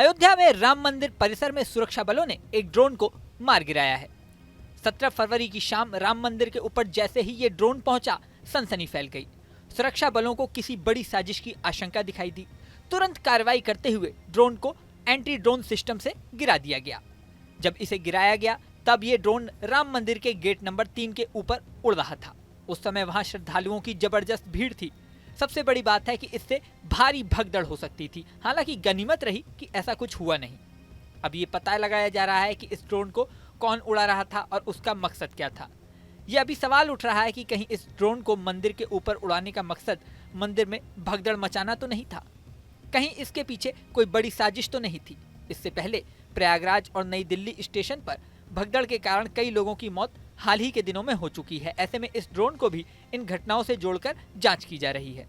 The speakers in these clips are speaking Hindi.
अयोध्या में राम मंदिर परिसर में सुरक्षा बलों ने एक ड्रोन को मार गिराया है। 17 फरवरी की शाम राम मंदिर के ऊपर जैसे ही ये ड्रोन पहुंचा, सनसनी फैल गई। सुरक्षा बलों को किसी बड़ी साजिश की आशंका दिखाई दी। तुरंत कार्रवाई करते हुए ड्रोन को एंटी ड्रोन सिस्टम से गिरा दिया गया। जब इसे गिराया गया तब ये ड्रोन राम मंदिर के गेट नंबर 3 के ऊपर उड़ रहा था। उस समय वहां श्रद्धालुओं की जबरदस्त भीड़ थी। सबसे बड़ी बात है कि इससे भारी भगदड़ हो सकती थी। हालांकि गनीमत रही कि ऐसा कुछ हुआ नहीं। अब ये पता लगाया जा रहा है कि इस ड्रोन को कौन उड़ा रहा था और उसका मकसद क्या था। ये अभी सवाल उठ रहा है कि कहीं इस ड्रोन को मंदिर के ऊपर उड़ाने का मकसद मंदिर में भगदड़ मचाना तो नहीं था, कहीं इसके पीछे कोई बड़ी साजिश तो नहीं थी। इससे पहले प्रयागराज और नई दिल्ली स्टेशन पर भगदड़ के कारण कई लोगों की मौत हाल ही के दिनों में हो चुकी है। ऐसे में इस ड्रोन को भी इन घटनाओं से जोड़कर जांच की जा रही है।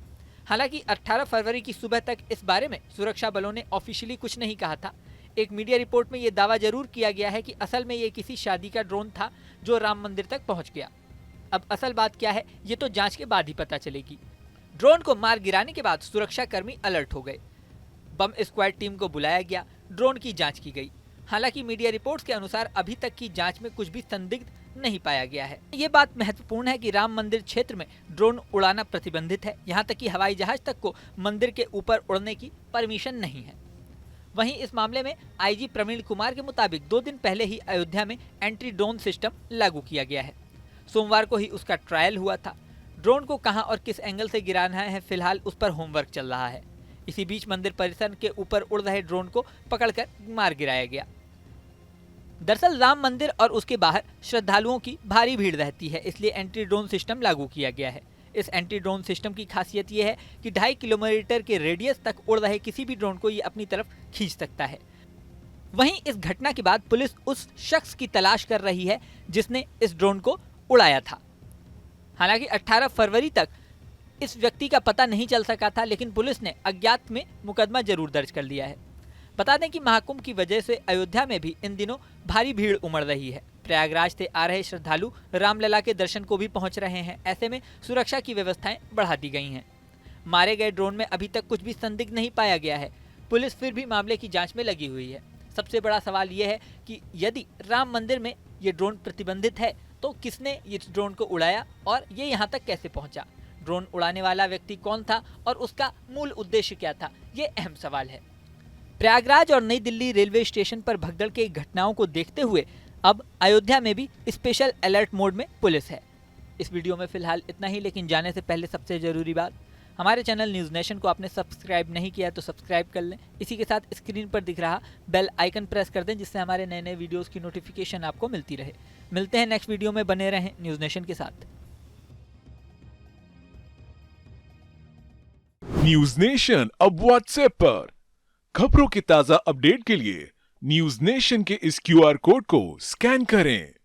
हालांकि 18 फरवरी की सुबह तक इस बारे में सुरक्षा बलों ने ऑफिशियली कुछ नहीं कहा था। एक मीडिया रिपोर्ट में ये दावा जरूर किया गया है कि असल में ये किसी शादी का ड्रोन था जो राम मंदिर तक पहुंच गया। अब असल बात क्या है ये तो जांच के बाद ही पता चलेगी। ड्रोन को मार गिराने के बाद सुरक्षा कर्मी अलर्ट हो गए। बम स्क्वाड टीम को बुलाया गया, ड्रोन की जांच की गई। हालांकि मीडिया रिपोर्ट्स के अनुसार अभी तक की जांच में कुछ भी संदिग्ध नहीं पाया गया है। ये बात महत्वपूर्ण है कि राम मंदिर क्षेत्र में ड्रोन उड़ाना प्रतिबंधित है। यहाँ तक कि हवाई जहाज तक को मंदिर के ऊपर उड़ने की परमिशन नहीं है। वहीं इस मामले में आईजी प्रवीण कुमार के मुताबिक 2 दिन पहले ही अयोध्या में एंटी ड्रोन सिस्टम लागू किया गया है। सोमवार को ही उसका ट्रायल हुआ था। ड्रोन को कहां और किस एंगल से गिराना है फिलहाल उस पर होमवर्क चल रहा है। इसी बीच मंदिर परिसर के ऊपर उड़ रहे ड्रोन को पकड़कर मार गिराया गया। दरअसल राम मंदिर और उसके बाहर श्रद्धालुओं की भारी भीड़ रहती है, इसलिए एंटी ड्रोन सिस्टम लागू किया गया है। इस एंटी ड्रोन सिस्टम की खासियत यह है कि 2.5 किलोमीटर के रेडियस तक उड़ रहे किसी भी ड्रोन को ये अपनी तरफ खींच सकता है। वहीं इस घटना के बाद पुलिस उस शख्स की तलाश कर रही है जिसने इस ड्रोन को उड़ाया था। हालांकि 18 फरवरी तक इस व्यक्ति का पता नहीं चल सका था, लेकिन पुलिस ने अज्ञात में मुकदमा जरूर दर्ज कर लिया है। बता दें कि महाकुंभ की वजह से अयोध्या में भी इन दिनों भारी भीड़ उमड़ रही है। प्रयागराज से आ रहे श्रद्धालु रामलला के दर्शन को भी पहुंच रहे हैं। ऐसे में सुरक्षा की व्यवस्थाएं बढ़ा दी गई हैं। मारे गए ड्रोन में अभी तक कुछ भी संदिग्ध नहीं पाया गया है। पुलिस फिर भी मामले की जांच में लगी हुई है। सबसे बड़ा सवाल यह है कि यदि राम मंदिर में ये ड्रोन प्रतिबंधित है तो किसने इस ड्रोन को उड़ाया और ये यहाँ तक कैसे पहुंचा। ड्रोन उड़ाने वाला व्यक्ति कौन था और उसका मूल उद्देश्य क्या था, ये अहम सवाल है। प्रयागराज और नई दिल्ली रेलवे स्टेशन पर भगदड़ की घटनाओं को देखते हुए अब अयोध्या में भी स्पेशल अलर्ट मोड में पुलिस है। इस वीडियो में फिलहाल इतना ही, लेकिन जाने से पहले सबसे जरूरी बात, हमारे चैनल न्यूज़ नेशन को आपने सब्सक्राइब नहीं किया तो सब्सक्राइब कर लें। इसी के साथ स्क्रीन पर दिख रहा बेल आइकन प्रेस कर दें, जिससे हमारे नए नए वीडियोस की नोटिफिकेशन आपको मिलती रहे। मिलते हैं नेक्स्ट वीडियो में, बने रहें न्यूज़ नेशन के साथ। न्यूज़ नेशन अब व्हाट्सएप पर खबरों के ताजा अपडेट के लिए न्यूज़ नेशन के इस QR कोड को स्कैन करें।